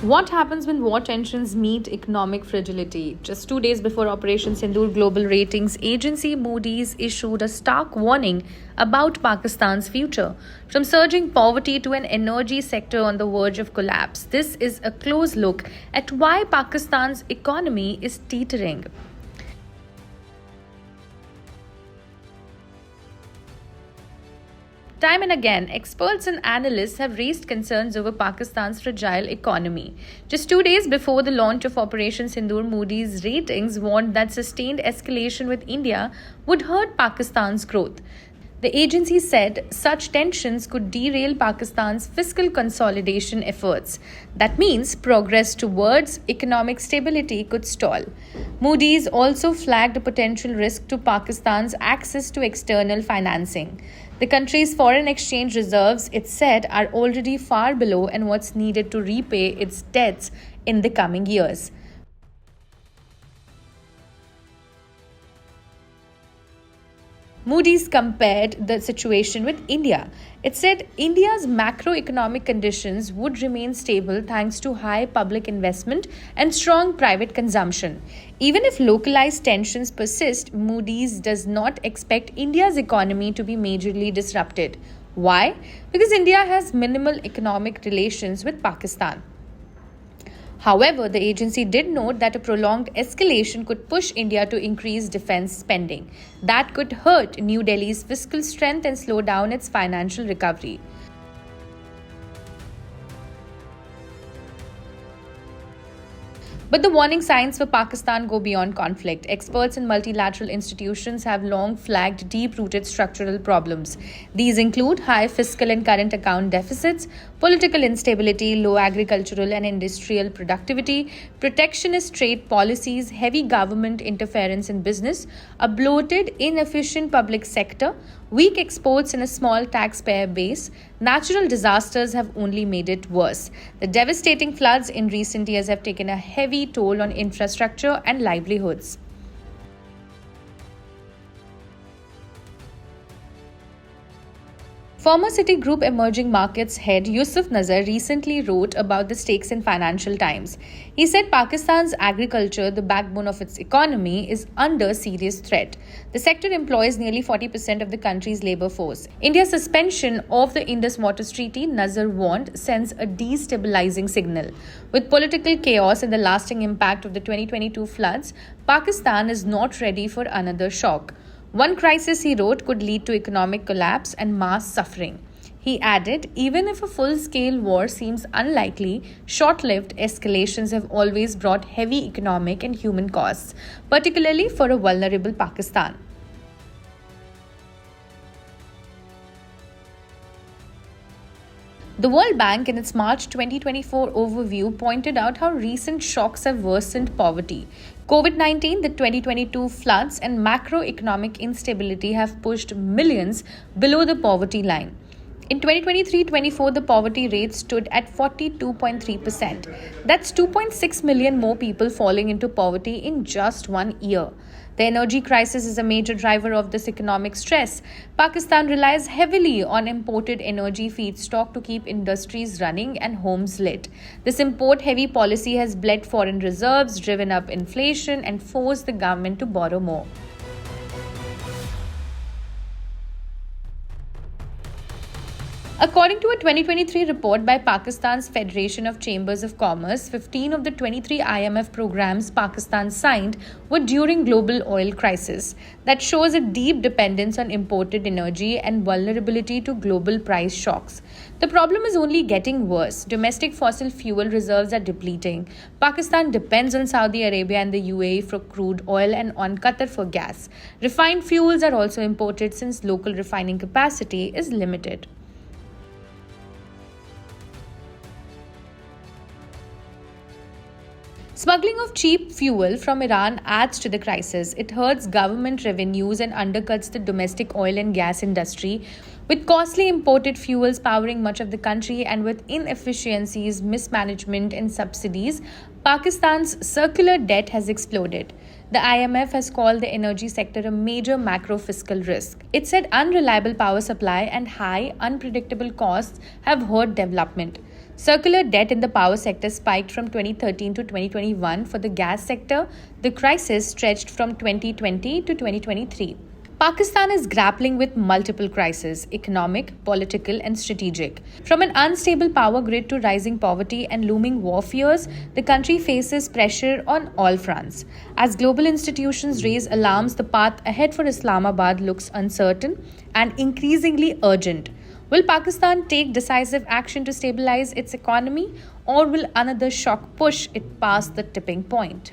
What happens when war tensions meet economic fragility? Just 2 days before Operation Sindoor, global ratings agency Moody's issued a stark warning about Pakistan's future. From surging poverty to an energy sector on the verge of collapse, this is a close look at why Pakistan's economy is teetering. Time and again, experts and analysts have raised concerns over Pakistan's fragile economy. Just 2 days before the launch of Operation Sindoor, Moody's ratings warned that sustained escalation with India would hurt Pakistan's growth. The agency said such tensions could derail Pakistan's fiscal consolidation efforts. That means progress towards economic stability could stall. Moody's also flagged a potential risk to Pakistan's access to external financing. The country's foreign exchange reserves, it said, are already far below and what's needed to repay its debts in the coming years. Moody's compared the situation with India. It said India's macroeconomic conditions would remain stable thanks to high public investment and strong private consumption. Even if localized tensions persist, Moody's does not expect India's economy to be majorly disrupted. Why? Because India has minimal economic relations with Pakistan. However, the agency did note that a prolonged escalation could push India to increase defense spending. That could hurt New Delhi's fiscal strength and slow down its financial recovery. But the warning signs for Pakistan go beyond conflict. Experts in multilateral institutions have long flagged deep-rooted structural problems. These include high fiscal and current account deficits, political instability, low agricultural and industrial productivity, protectionist trade policies, heavy government interference in business, a bloated, inefficient public sector, weak exports and a small taxpayer base. Natural disasters have only made it worse. The devastating floods in recent years have taken a heavy toll on infrastructure and livelihoods. Former Citigroup Emerging Markets head Yusuf Nazar recently wrote about the stakes in Financial Times. He said Pakistan's agriculture, the backbone of its economy, is under serious threat. The sector employs nearly 40% of the country's labor force. India's suspension of the Indus Waters Treaty, Nazar warned, sends a destabilizing signal. With political chaos and the lasting impact of the 2022 floods, Pakistan is not ready for another shock. One crisis, he wrote, could lead to economic collapse and mass suffering. He added, even if a full-scale war seems unlikely, short-lived escalations have always brought heavy economic and human costs, particularly for a vulnerable Pakistan. The World Bank, in its March 2024 overview, pointed out how recent shocks have worsened poverty. COVID-19, the 2022 floods, and macroeconomic instability have pushed millions below the poverty line. In 2023-24, the poverty rate stood at 42.3%. That's 2.6 million more people falling into poverty in just 1 year. The energy crisis is a major driver of this economic stress. Pakistan relies heavily on imported energy feedstock to keep industries running and homes lit. This import-heavy policy has bled foreign reserves, driven up inflation, and forced the government to borrow more. According to a 2023 report by Pakistan's Federation of Chambers of Commerce, 15 of the 23 IMF programs Pakistan signed were during global oil crisis. That shows a deep dependence on imported energy and vulnerability to global price shocks. The problem is only getting worse. Domestic fossil fuel reserves are depleting. Pakistan depends on Saudi Arabia and the UAE for crude oil and on Qatar for gas. Refined fuels are also imported since local refining capacity is limited. Smuggling of cheap fuel from Iran adds to the crisis. It hurts government revenues and undercuts the domestic oil and gas industry. With costly imported fuels powering much of the country and with inefficiencies, mismanagement, and subsidies, Pakistan's circular debt has exploded. The IMF has called the energy sector a major macro-fiscal risk. It said unreliable power supply and high, unpredictable costs have hurt development. Circular debt in the power sector spiked from 2013 to 2021. For the gas sector, the crisis stretched from 2020 to 2023. Pakistan is grappling with multiple crises: economic, political, and strategic. From an unstable power grid to rising poverty and looming war fears, the country faces pressure on all fronts. As global institutions raise alarms, the path ahead for Islamabad looks uncertain and increasingly urgent. Will Pakistan take decisive action to stabilize its economy, or will another shock push it past the tipping point?